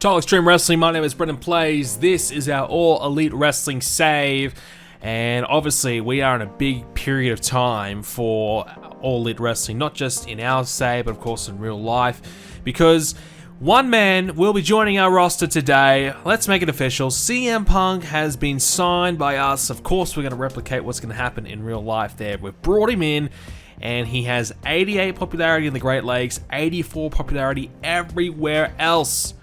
Total Extreme Wrestling, my name is Brendan Plays. This is our All Elite Wrestling save, and obviously we are in a big period of time for All Elite Wrestling, not just in our save, but of course in real life, because one man will be joining our roster today. Let's make it official. CM Punk has been signed by us. Of course, we're going to replicate what's going to happen in real life there. We've brought him in, and he has 88 popularity in the Great Lakes, 84 popularity everywhere else.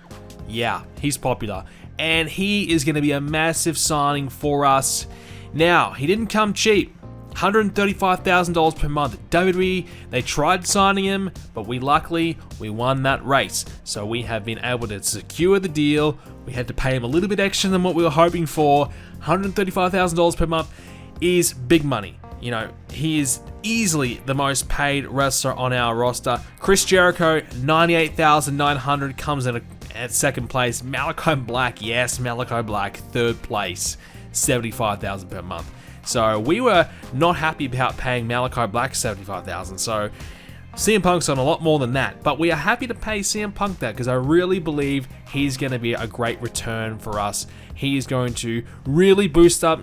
Yeah, he's popular, and he is going to be a massive signing for us. Now, he didn't come cheap. $135,000 per month. WWE, they tried signing him, but we won that race. So we have been able to secure the deal. We had to pay him a little bit extra than what we were hoping for. $135,000 per month is big money. You know, he is easily the most paid wrestler on our roster. Chris Jericho, $98,900, comes in at second place. Malachi Black, yes, Malachi Black, third place, $75,000 per month. So we were not happy about paying Malachi Black $75,000. So CM Punk's on a lot more than that. But we are happy to pay CM Punk that because I really believe he's going to be a great return for us. He is going to really boost up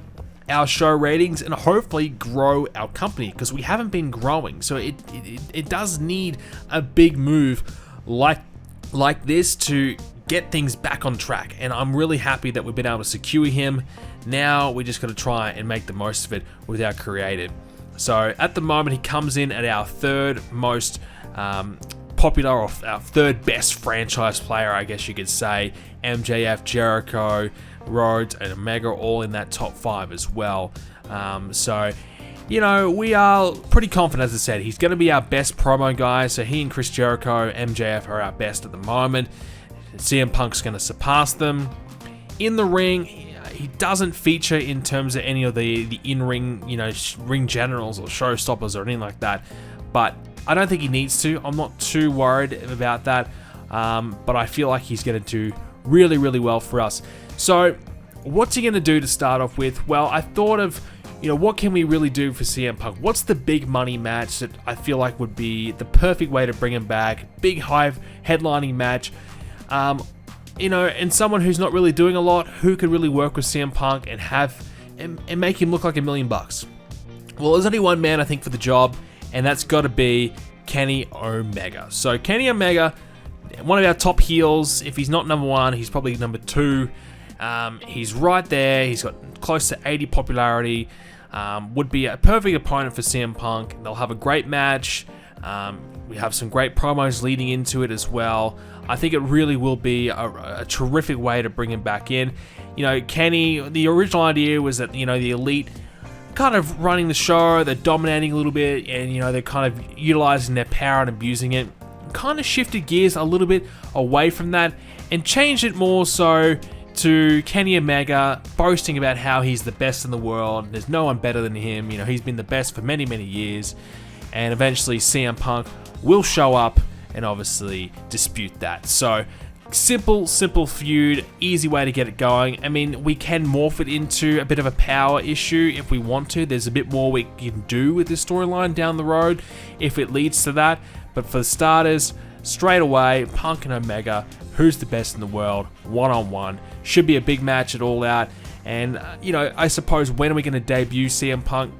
our show ratings and hopefully grow our company because we haven't been growing. So it does need a big move like this to get things back on track, and I'm really happy that we've been able to secure him. Now we just got to try and make the most of it with our creative. So at the moment, he comes in at our third most popular, or our third best franchise player, I guess you could say. MJF, Jericho, Rhodes, and Omega all in that top 5 as well. So you know, we are pretty confident, as I said. He's going to be our best promo guy. So he and Chris Jericho, MJF are our best at the moment. CM Punk's going to surpass them. In the ring, he doesn't feature in terms of any of the in-ring, you know, ring generals or showstoppers or anything like that. But I don't think he needs to. I'm not too worried about that. But I feel like he's going to do really, really well for us. So what's he going to do to start off with? Well, I thought of, you know, what can we really do for CM Punk? What's the big money match that I feel like would be the perfect way to bring him back? Big, high headlining match. You know, and someone who's not really doing a lot, who could really work with CM Punk and make him look like $1 million. Well, there's only one man, I think, for the job, and that's got to be Kenny Omega. So Kenny Omega, one of our top heels. If he's not number 1, he's probably number 2. He's right there. He's got close to 80 popularity. Would be a perfect opponent for CM Punk. They'll have a great match. We have some great promos leading into it as well. I think it really will be a terrific way to bring him back in. You know, Kenny, the original idea was that, you know, the Elite kind of running the show, they're dominating a little bit, and, you know, they're kind of utilizing their power and abusing it. Kind of shifted gears a little bit away from that and changed it more so to Kenny Omega boasting about how he's the best in the world. There's no one better than him. You know, he's been the best for many, many years. And eventually CM Punk will show up and obviously dispute that. So simple feud, easy way to get it going. I mean, we can morph it into a bit of a power issue if we want to. There's a bit more we can do with this storyline down the road if it leads to that. But for the starters, straight away, Punk and Omega, who's the best in the world, one-on-one. Should be a big match at All Out. And, you know, I suppose, when are we going to debut CM Punk?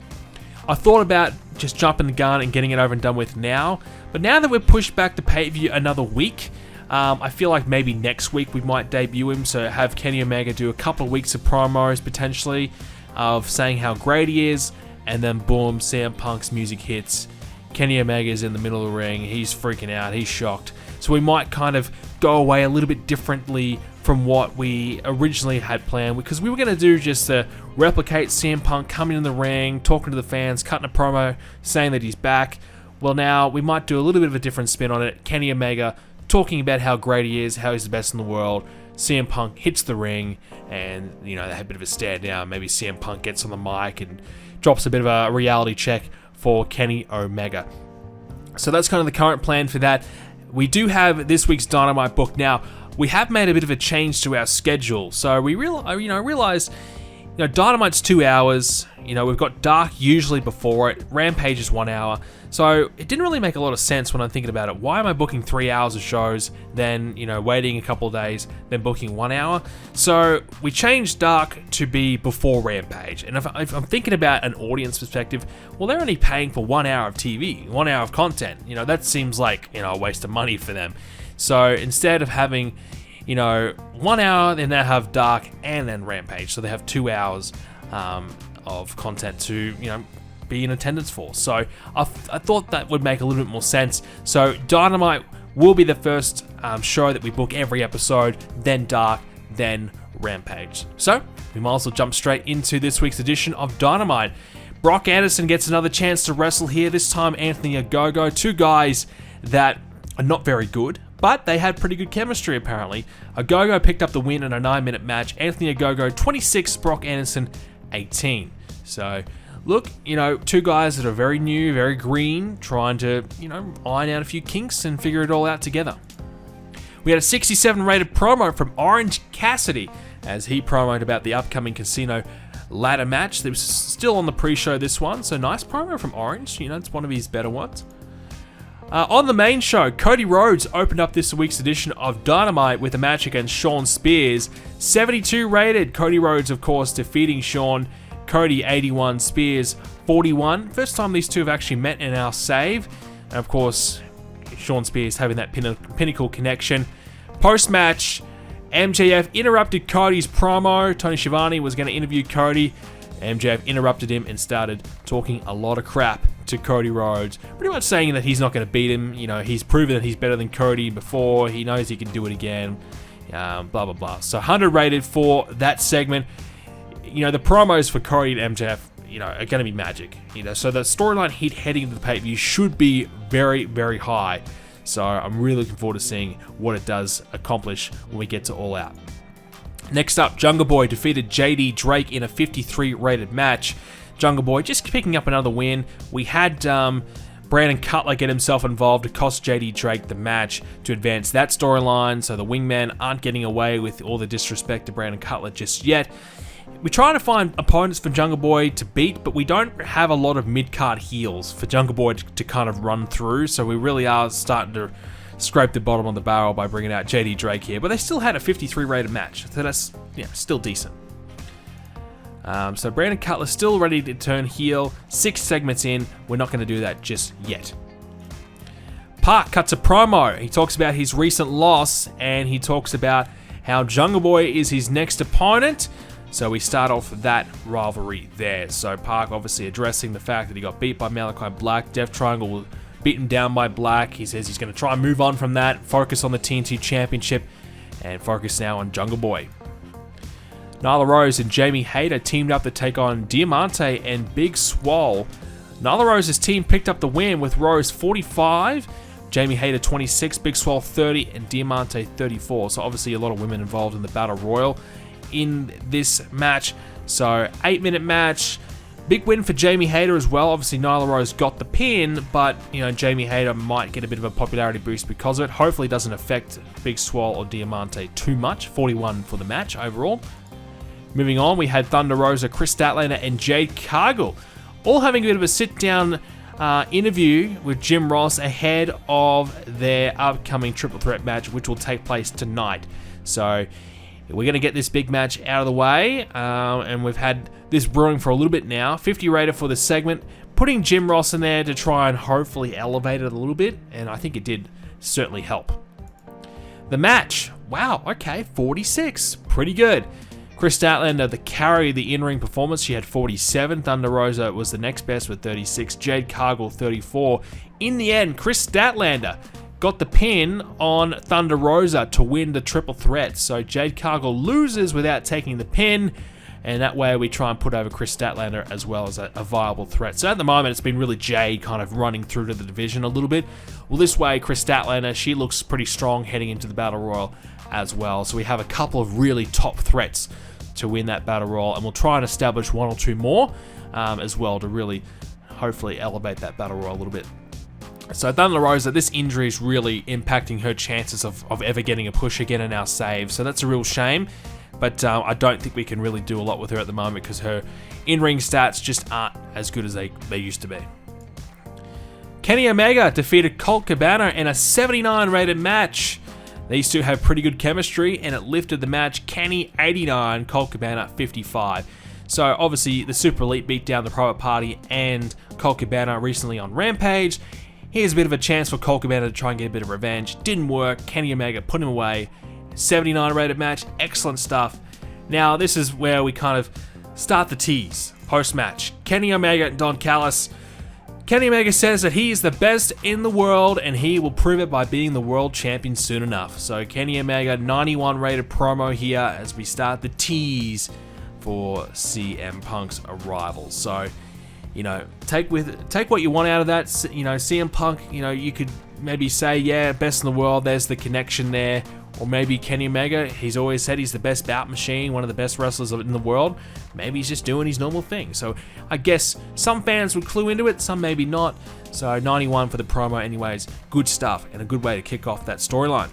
I thought about just jumping the gun and getting it over and done with now. But now that we're pushed back to pay-per-view another week, I feel like maybe next week we might debut him. So have Kenny Omega do a couple of weeks of promos, potentially, of saying how great he is. And then, boom, CM Punk's music hits. Kenny Omega's in the middle of the ring. He's freaking out. He's shocked. So we might kind of go away a little bit differently from what we originally had planned, because we were going to do just replicate CM Punk coming in the ring, talking to the fans, cutting a promo, saying that he's back. Well, now we might do a little bit of a different spin on it. Kenny Omega talking about how great he is, how he's the best in the world. CM Punk hits the ring, and, you know, they have a bit of a stare down. Maybe CM Punk gets on the mic and drops a bit of a reality check for Kenny Omega. So that's kind of the current plan for that. We do have this week's Dynamite book now. We have made a bit of a change to our schedule, so we realized Dynamite's 2 hours. We've got Dark usually before it. Rampage is 1 hour. So it didn't really make a lot of sense when I'm thinking about it. Why am I booking 3 hours of shows, then, waiting a couple of days, then booking 1 hour? So we changed Dark to be before Rampage. And if I'm thinking about an audience perspective, well, they're only paying for 1 hour of TV, 1 hour of content. That seems like, a waste of money for them. So instead of having 1 hour, they now have Dark and then Rampage. So they have 2 hours of content to, be in attendance for. So I thought that would make a little bit more sense. So Dynamite will be the first show that we book every episode, then Dark, then Rampage. So we might as well jump straight into this week's edition of Dynamite. Brock Anderson gets another chance to wrestle here, this time Anthony Ogogo, two guys that are not very good, but they had pretty good chemistry apparently. Ogogo picked up the win in a 9-minute match. Anthony Ogogo 26, Brock Anderson 18. So look, two guys that are very new, very green, trying to, iron out a few kinks and figure it all out together. We had a 67 rated promo from Orange Cassidy as he promoted about the upcoming Casino ladder match. That was still on the pre-show, this one, so nice promo from Orange. It's one of his better ones. On the main show, Cody Rhodes opened up this week's edition of Dynamite with a match against Shawn Spears. 72 rated. Cody Rhodes, of course, defeating Shawn. Cody 81, Spears 41. First time these two have actually met in our save. And of course, Shawn Spears having that pinnacle connection. Post-match, MJF interrupted Cody's promo. Tony Schiavone was going to interview Cody. MJF interrupted him and started talking a lot of crap to Cody Rhodes. Pretty much saying that he's not going to beat him. He's proven that he's better than Cody before. He knows he can do it again. Blah, blah, blah. So 100 rated for that segment. The promos for Cody and MJF, are going to be magic. So the storyline heat heading into the pay-per-view should be very, very high. So I'm really looking forward to seeing what it does accomplish when we get to All Out. Next up, Jungle Boy defeated JD Drake in a 53 rated match. Jungle Boy just picking up another win. We had Brandon Cutler get himself involved to cost JD Drake the match to advance that storyline. So the wingmen aren't getting away with all the disrespect to Brandon Cutler just yet. We're trying to find opponents for Jungle Boy to beat, but we don't have a lot of mid-card heels for Jungle Boy to kind of run through, so we really are starting to scrape the bottom of the barrel by bringing out JD Drake here, but they still had a 53 rated match, so that's still decent. So Brandon Cutler still ready to turn heel. 6 segments in, we're not going to do that just yet. Park cuts a promo. He talks about his recent loss, and he talks about how Jungle Boy is his next opponent. So we start off that rivalry there. So Park obviously addressing the fact that he got beat by Malachi Black. Death Triangle will beat him down by Black. He says he's going to try and move on from that, focus on the TNT Championship, and focus now on Jungle Boy. Nyla Rose and Jamie Hayter teamed up to take on Diamante and Big Swole. Nyla Rose's team picked up the win with Rose 45, Jamie Hayter 26, Big Swole 30, and Diamante 34. So obviously a lot of women involved in the Battle Royal in this match. So 8-minute match. Big win for Jamie Hayter as well. Obviously Nyla Rose got the pin, but Jamie Hayter might get a bit of a popularity boost because of it. Hopefully it doesn't affect Big Swole or Diamante too much. 41 for the match overall. Moving on, we had Thunder Rosa, Chris Statlander, and Jade Cargill all having a bit of a sit-down interview with Jim Ross ahead of their upcoming triple threat match, which will take place tonight. So we're going to get this big match out of the way, and we've had this brewing for a little bit now. 50 rated for this segment, putting Jim Ross in there to try and hopefully elevate it a little bit, and I think it did certainly help. The match, wow, okay, 46, pretty good. Chris Statlander, the carry of the in-ring performance, she had 47. Thunder Rosa was the next best with 36. Jade Cargill, 34. In the end, Chris Statlander got the pin on Thunder Rosa to win the triple threat. So Jade Cargill loses without taking the pin, and that way we try and put over Chris Statlander as well as a viable threat. So at the moment, it's been really Jade kind of running through to the division a little bit. Well, this way, Chris Statlander, she looks pretty strong heading into the Battle Royal as well. So we have a couple of really top threats to win that Battle Royal, and we'll try and establish one or two more as well to really hopefully elevate that Battle Royal a little bit. So Thunder Rosa, this injury is really impacting her chances of ever getting a push again in our save, so that's a real shame. but I don't think we can really do a lot with her at the moment because her in-ring stats just aren't as good as they used to be. Kenny Omega defeated Colt Cabana in a 79 rated match. These two have pretty good chemistry, and it lifted the match. Kenny 89, Colt Cabana 55. So obviously the Super Elite beat down the Private Party and Colt Cabana recently on Rampage. Here's a bit of a chance for Colt Cabana to try and get a bit of revenge. Didn't work. Kenny Omega put him away. 79 rated match. Excellent stuff. Now this is where we kind of start the tease post-match. Kenny Omega and Don Callis. Kenny Omega says that he is the best in the world and he will prove it by being the world champion soon enough. So Kenny Omega 91 rated promo here as we start the tease for CM Punk's arrival. So, you know, take what you want out of that. You know, CM Punk, you know, you could maybe say, yeah, best in the world, there's the connection there. Or maybe Kenny Omega, he's always said he's the best bout machine, one of the best wrestlers in the world. Maybe he's just doing his normal thing. So I guess some fans would clue into it, some maybe not. So 91 for the promo anyways. Good stuff and a good way to kick off that storyline.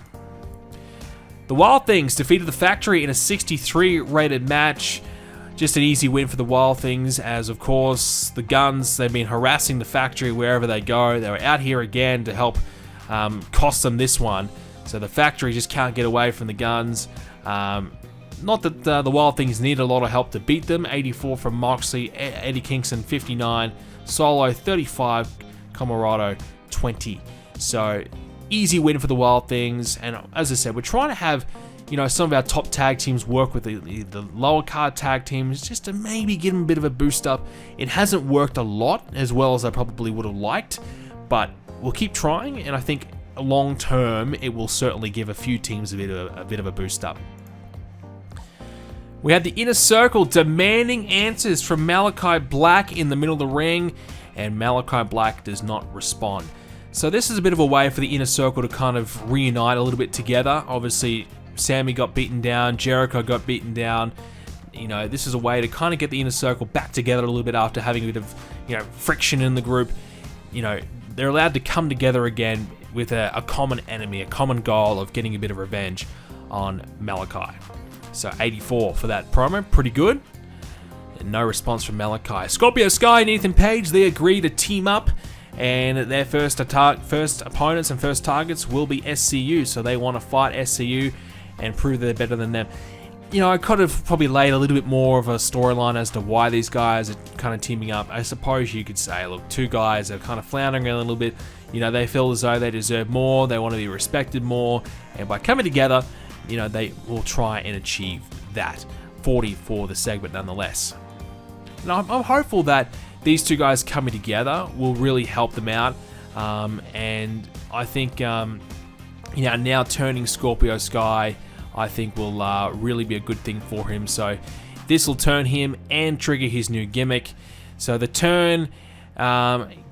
The Wild Things defeated the Factory in a 63 rated match. Just an easy win for the Wild Things, as of course the Guns, they've been harassing the Factory wherever they go. They were out here again to help cost them this one. So the Factory just can't get away from the Guns. Not that the Wild Things need a lot of help to beat them. 84 from Moxley, Eddie Kingston 59, Solo 35, Comorado 20. So easy win for the Wild Things. And as I said, we're trying to have, you know, some of our top tag teams work with the lower card tag teams just to maybe give them a bit of a boost up. It hasn't worked a lot as well as I probably would have liked, but we'll keep trying, and I think long term it will certainly give a few teams a bit of a boost up. We had the Inner Circle demanding answers from Malachi Black in the middle of the ring, and Malachi Black does not respond. So this is a bit of a way for the Inner Circle to kind of reunite a little bit together. Obviously Sammy got beaten down, Jericho got beaten down. You know, this is a way to kind of get the Inner Circle back together a little bit after having a bit of, you know, friction in the group. You know, they're allowed to come together again with a common enemy, a common goal of getting a bit of revenge on Malachi. So 84 for that promo, pretty good. And no response from Malachi. Scorpio Sky and Ethan Page, they agree to team up, and their first opponents and first targets will be SCU, so they want to fight SCU and prove they're better than them. You know, I could have probably laid a little bit more of a storyline as to why these guys are kind of teaming up. I suppose you could say, look, two guys are kind of floundering a little bit. You know, they feel as though they deserve more, they want to be respected more, and by coming together, you know, they will try and achieve that. 40 for the segment nonetheless. And I'm hopeful that these two guys coming together will really help them out, and I think, you know, now turning Scorpio Sky, I think will really be a good thing for him. So this will turn him and trigger his new gimmick. So the turn,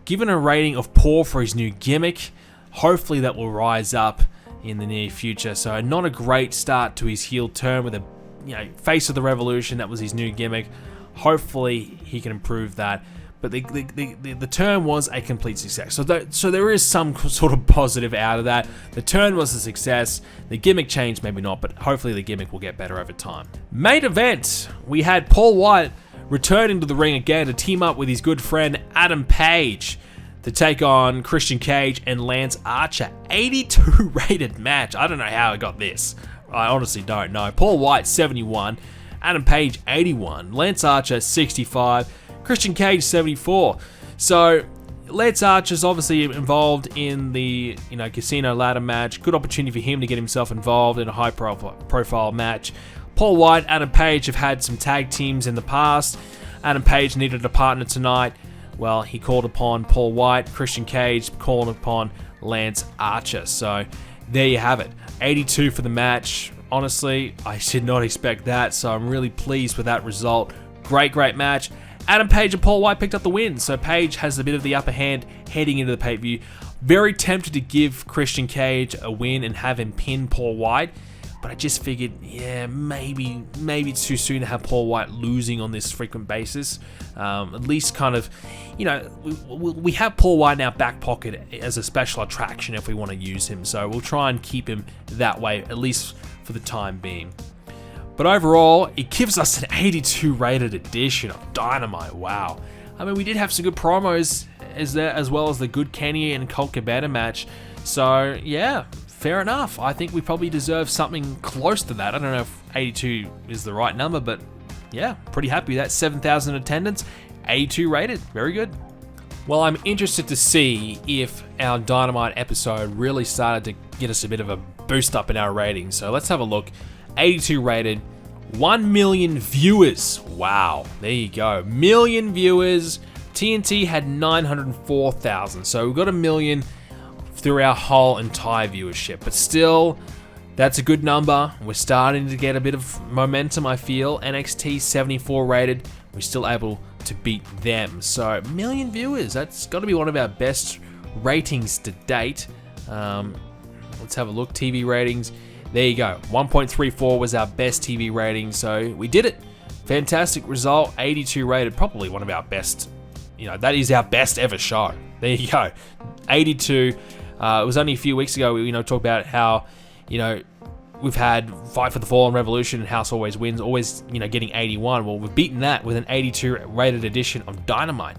given a rating of poor for his new gimmick, hopefully that will rise up in the near future. So not a great start to his heel turn with a, you know, face of the revolution. That was his new gimmick. Hopefully he can improve that. But the turn was a complete success. So there is some sort of positive out of that. The turn was a success. The gimmick changed, maybe not, but hopefully the gimmick will get better over time. Main event, we had Paul White returning to the ring again to team up with his good friend Adam Page to take on Christian Cage and Lance Archer. 82 rated match. I don't know how I got this. I honestly don't know. Paul White 71, Adam Page 81, Lance Archer 65, Christian Cage 74. So Lance Archer's obviously involved in the, you know, casino ladder match. Good opportunity for him to get himself involved in a high profile match. Paul White, Adam Page have had some tag teams in the past. Adam Page needed a partner tonight. Well, he called upon Paul White. Christian Cage calling upon Lance Archer. So there you have it. 82 for the match. Honestly, I did not expect that, so I'm really pleased with that result. Great match. Adam Page and Paul White picked up the win, so Page has a bit of the upper hand heading into the pay-per-view. Very tempted to give Christian Cage a win and have him pin Paul White, but I just figured, yeah, maybe it's too soon to have Paul White losing on this frequent basis. At least kind of, you know, we have Paul White in our back pocket as a special attraction if we want to use him, so we'll try and keep him that way, at least for the time being. But overall, it gives us an 82 rated edition of Dynamite. Wow. I mean, we did have some good promos as well as the good Kenny and Colt Cabana match. So, yeah, fair enough. I think we probably deserve something close to that. I don't know if 82 is the right number, but yeah, pretty happy with that. 7,000 attendance, 82 rated. Very good. Well, I'm interested to see if our Dynamite episode really started to get us a bit of a boost up in our ratings. So let's have a look. 82 rated, 1 million viewers. Wow, there you go. Million viewers. TNT had 904,000. So we got a million through our whole entire viewership. But still, that's a good number. We're starting to get a bit of momentum, I feel. NXT 74 rated. We're still able to beat them. So, million viewers. That's got to be one of our best ratings to date. Let's have a look. TV ratings. There you go. 1.34 was our best TV rating. So, we did it. Fantastic result. 82 rated. Probably one of our best. That is our best ever show. There you go. 82. It was only a few weeks ago we talked about how, we've had Fight for the Fallen Revolution and House Always Wins, always, getting 81. Well, we've beaten that with an 82 rated edition of Dynamite.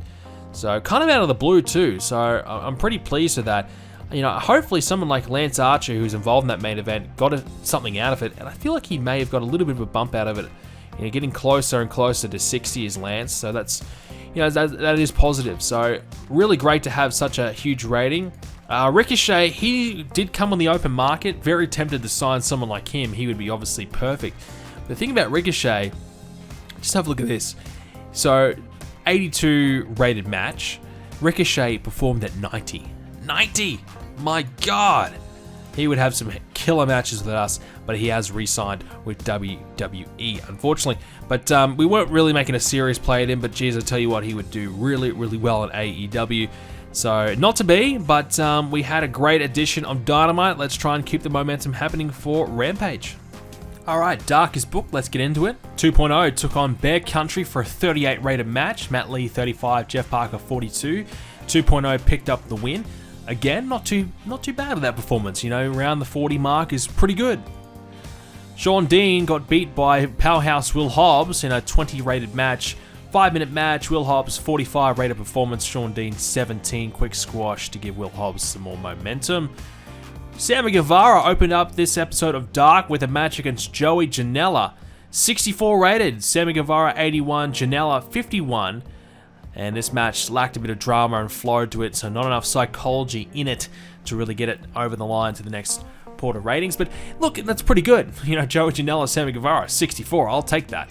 So, kind of out of the blue too. So, I'm pretty pleased with that. Hopefully someone like Lance Archer, who's involved in that main event, got something out of it. And I feel like he may have got a little bit of a bump out of it. Getting closer and closer to 60 as Lance. So, that's, that is positive. So, really great to have such a huge rating. Ricochet, he did come on the open market. Very tempted to sign someone like him. He would be obviously perfect. The thing about Ricochet, just have a look at this. So, 82 rated match. Ricochet performed at 90. 90! My God! He would have some killer matches with us, but he has re-signed with WWE, unfortunately. But we weren't really making a serious play at him, but geez, I tell you what, he would do really, really well in AEW. So, not to be, but we had a great edition of Dynamite. Let's try and keep the momentum happening for Rampage. Alright, Dark is booked. Let's get into it. 2.0 took on Bear Country for a 38 rated match. Matt Lee 35, Jeff Parker 42. 2.0 picked up the win. Again, not too bad at that performance. Around the 40 mark is pretty good. Sean Dean got beat by powerhouse Will Hobbs in a 20 rated match. 5-minute match, Will Hobbs 45 rated performance, Sean Dean 17 quick squash to give Will Hobbs some more momentum. Sammy Guevara opened up this episode of Dark with a match against Joey Janela. 64 rated, Sammy Guevara 81, Janela 51. And this match lacked a bit of drama and flow to it, so not enough psychology in it to really get it over the line to the next port of ratings. But look, that's pretty good. Joey Janela, Sammy Guevara, 64, I'll take that.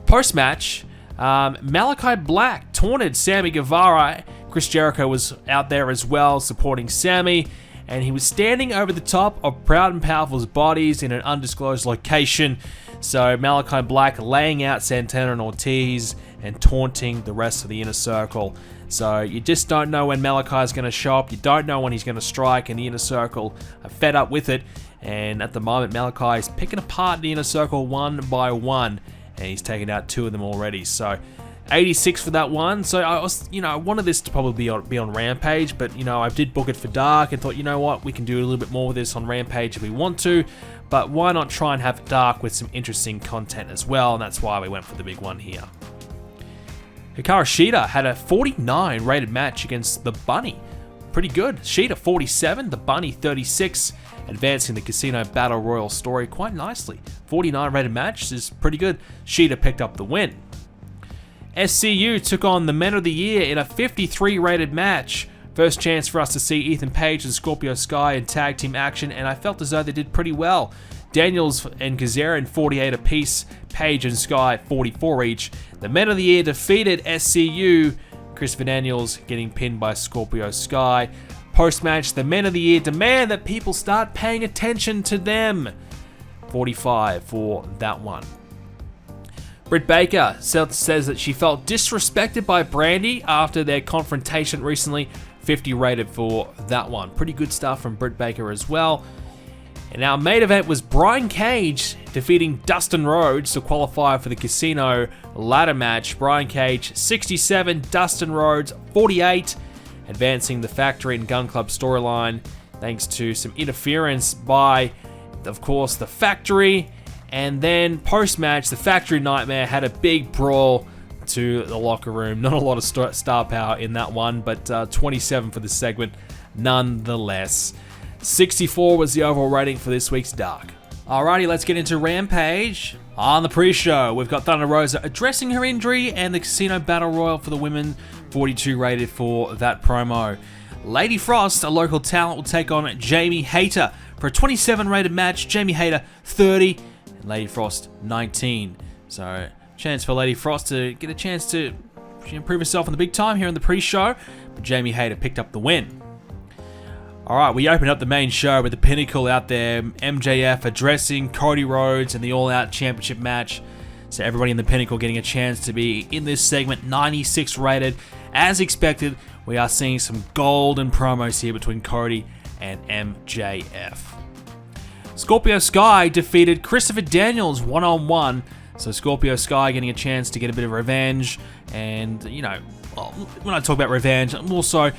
Post-match, Malachi Black taunted Sammy Guevara. Chris Jericho was out there as well, supporting Sammy, and he was standing over the top of Proud and Powerful's bodies in an undisclosed location. So Malachi Black laying out Santana and Ortiz and taunting the rest of the Inner Circle. So you just don't know when Malachi is going to show up. You don't know when he's going to strike, and the Inner Circle are fed up with it. And at the moment, Malachi is picking apart the Inner Circle one by one, and he's taken out 2 of them already. So 86 for that one. So I wanted this to probably be on Rampage, but I did book it for Dark and thought, what, we can do a little bit more with this on Rampage if we want to, but why not try and have Dark with some interesting content as well? And that's why we went for the big one here. Hikaru Shida had a 49 rated match against the Bunny. Pretty good. Shida 47, the Bunny 36, advancing the Casino Battle Royal story quite nicely. 49 rated match is pretty good. Shida picked up the win. SCU took on the Men of the Year in a 53 rated match. First chance for us to see Ethan Page and Scorpio Sky in tag team action, and I felt as though they did pretty well. Daniels and Kazarian 48 apiece, Page and Sky 44 each. The Men of the Year defeated SCU, Chris Daniels getting pinned by Scorpio Sky. Post-match, the Men of the Year demand that people start paying attention to them. 45 for that one. Britt Baker says that she felt disrespected by Brandy after their confrontation recently. 50 rated for that one. Pretty good stuff from Britt Baker as well. And our main event was Brian Cage defeating Dustin Rhodes to qualify for the Casino ladder match. Brian Cage 67, Dustin Rhodes 48, advancing the Factory and Gun Club storyline thanks to some interference by, of course, the Factory And then post-match, the Factory Nightmare had a big brawl to the locker room. Not a lot of star power in that one, but 27 for the segment nonetheless. 64 was the overall rating for this week's Dark. Alrighty, let's get into Rampage. On the pre-show, we've got Thunder Rosa addressing her injury and the Casino Battle Royal for the women, 42 rated for that promo. Lady Frost, a local talent, will take on Jamie Hayter for a 27 rated match. Jamie Hayter 30 and Lady Frost 19. So chance for Lady Frost to get a chance to improve herself in the big time here in the pre-show, but Jamie Hayter picked up the win. Alright, we opened up the main show with the Pinnacle out there, MJF addressing Cody Rhodes in the All Out Championship match. So everybody in the Pinnacle getting a chance to be in this segment, 96 rated. As expected, we are seeing some golden promos here between Cody and MJF. Scorpio Sky defeated Christopher Daniels one-on-one. So Scorpio Sky getting a chance to get a bit of revenge. And, when I talk about revenge, I'm also,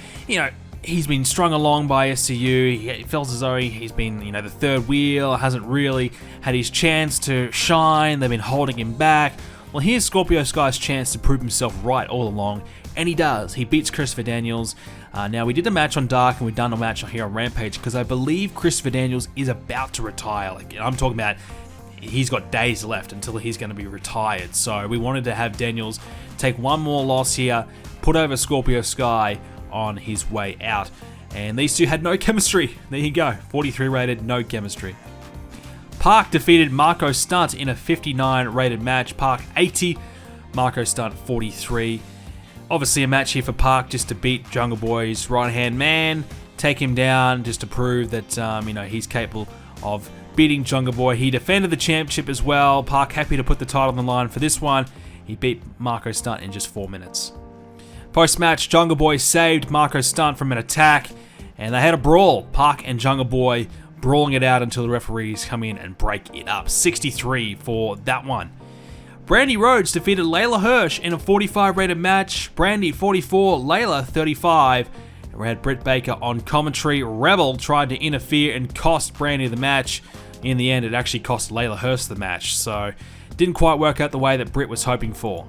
he's been strung along by SCU. He feels as though he's been, the third wheel, hasn't really had his chance to shine. They've been holding him back. Well, here's Scorpio Sky's chance to prove himself right all along, and he does. He beats Christopher Daniels. Now, we did a match on Dark, and we've done a match here on Rampage, because I believe Christopher Daniels is about to retire. I'm talking about he's got days left until he's going to be retired. So we wanted to have Daniels take one more loss here, put over Scorpio Sky on his way out. And these two had no chemistry. There you go. 43 rated, no chemistry. Park defeated Marco Stunt in a 59 rated match. Park 80, Marco Stunt 43. Obviously a match here for Park just to beat Jungle Boy's right-hand man, take him down just to prove that he's capable of beating Jungle Boy. He defended the championship as well. Park happy to put the title on the line for this one. He beat Marco Stunt in just 4 minutes. Post-match, Jungle Boy saved Marco Stunt from an attack, and they had a brawl. Park and Jungle Boy brawling it out until the referees come in and break it up. 63 for that one. Brandy Rhodes defeated Layla Hirsch in a 45 rated match. Brandy 44, Layla 35. And we had Britt Baker on commentary. Rebel tried to interfere and cost Brandy the match. In the end, it actually cost Layla Hirsch the match, so didn't quite work out the way that Britt was hoping for.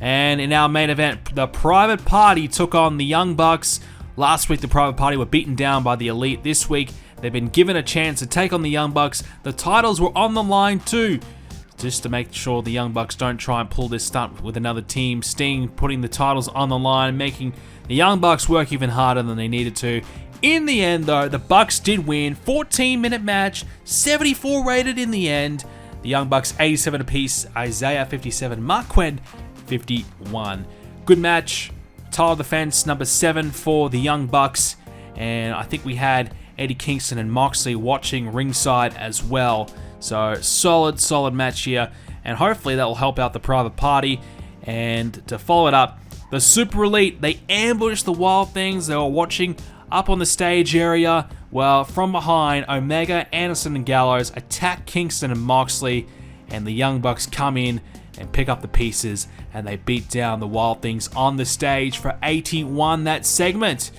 And in our main event, the Private Party took on the Young Bucks. Last week, the Private Party were beaten down by the Elite. This week, they've been given a chance to take on the Young Bucks. The titles were on the line too, just to make sure the Young Bucks don't try and pull this stunt with another team. Sting putting the titles on the line, making the Young Bucks work even harder than they needed to. In the end, though, the Bucks did win. 14-minute match, 74 rated in the end. The Young Bucks 87 apiece, Isaiah 57, Mark Quinn 51. Good match. Title defense number 7 for the Young Bucks. And I think we had Eddie Kingston and Moxley watching ringside as well. So solid match here. And hopefully that will help out the Private Party. And to follow it up, the Super Elite, they ambushed the Wild Things. They were watching up on the stage area. Well, from behind, Omega, Anderson, and Gallows attack Kingston and Moxley. And the Young Bucks come in and pick up the pieces, and they beat down the Wild Things on the stage for 81 that segment.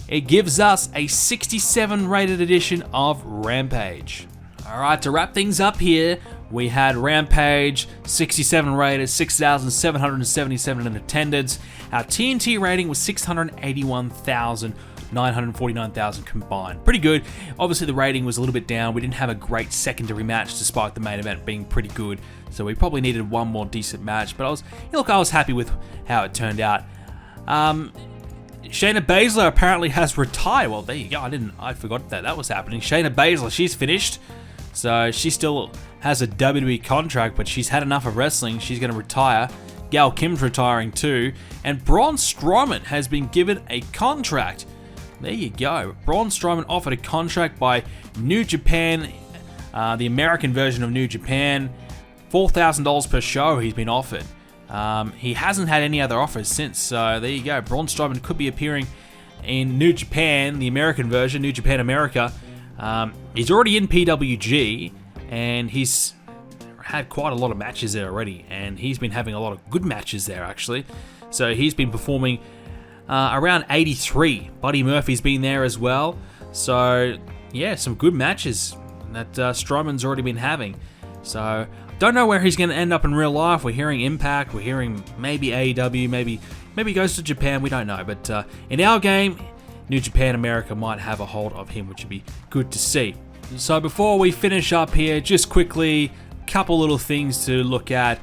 It gives us a 67 rated edition of Rampage. Alright, to wrap things up here, we had Rampage, 67 rated, 6,777 in attendance. Our TNT rating was 681,000. 949,000 combined. Pretty good. Obviously the rating was a little bit down. We didn't have a great secondary match despite the main event being pretty good. So we probably needed one more decent match. But I was happy with how it turned out. Shayna Baszler apparently has retired. Well, there you go. I forgot that was happening. Shayna Baszler, she's finished. So she still has a WWE contract, but she's had enough of wrestling. She's going to retire. Gail Kim's retiring too. And Braun Strowman has been given a contract. There you go. Braun Strowman offered a contract by New Japan, the American version of New Japan. $4,000 per show he's been offered. He hasn't had any other offers since, so there you go. Braun Strowman could be appearing in New Japan, the American version, New Japan America. He's already in PWG, and he's had quite a lot of matches there already, and he's been having a lot of good matches there, actually. So he's been performing around 83. Buddy Murphy's been there as well. So, yeah, some good matches that Strowman's already been having. So, don't know where he's going to end up in real life. We're hearing Impact, we're hearing maybe AEW, maybe he goes to Japan, we don't know. But in our game, New Japan America might have a hold of him, which would be good to see. So before we finish up here, just quickly, couple little things to look at.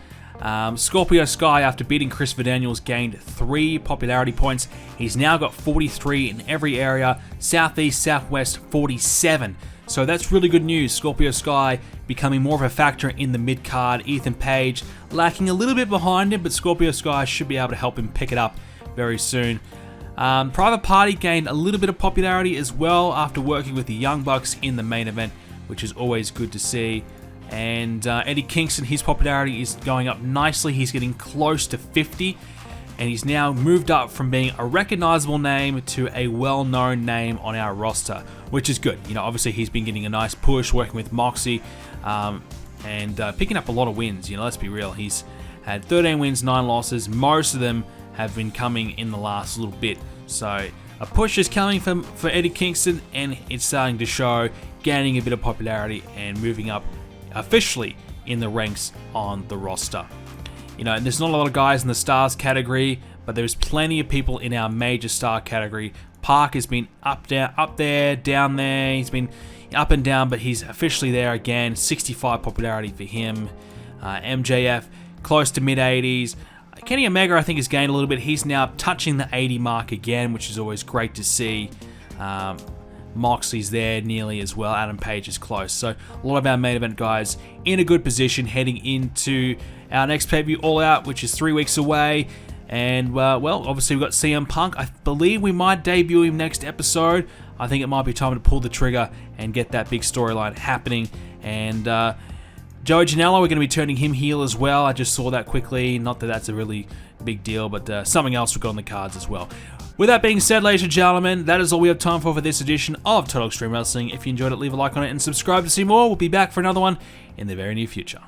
Scorpio Sky, after beating Christopher Daniels, gained 3 popularity points. He's now got 43 in every area. Southeast, Southwest, 47. So that's really good news. Scorpio Sky becoming more of a factor in the mid-card. Ethan Page lacking a little bit behind him, but Scorpio Sky should be able to help him pick it up very soon. Private Party gained a little bit of popularity as well after working with the Young Bucks in the main event, which is always good to see. And Eddie Kingston, his popularity is going up nicely. He's getting close to 50, and he's now moved up from being a recognizable name to a well-known name on our roster, which is good. You know, obviously he's been getting a nice push working with Moxie, and picking up a lot of wins. You know, let's be real. He's had 13 wins, 9 losses. Most of them have been coming in the last little bit. So a push is coming for Eddie Kingston, and it's starting to show, gaining a bit of popularity and moving up officially in the ranks on the roster. You know, and there's not a lot of guys in the stars category, but there's plenty of people in our major star category. Park has been up there, down there. He's been up and down, but he's officially there again. 65 popularity for him. MJF close to mid 80s. Kenny Omega, I think, has gained a little bit. He's now touching the 80 mark again, which is always great to see. Moxley's there nearly as well. Adam Page is close. So a lot of our main event guys in a good position heading into our next pay-per-view All Out, which is 3 weeks away. And, well, obviously we've got CM Punk. I believe we might debut him next episode. I think it might be time to pull the trigger and get that big storyline happening. And Joey Janela, we're going to be turning him heel as well. I just saw that quickly. Not that that's a really big deal, but something else we've got on the cards as well. With that being said, ladies and gentlemen, that is all we have time for this edition of Total Extreme Wrestling. If you enjoyed it, leave a like on it and subscribe to see more. We'll be back for another one in the very near future.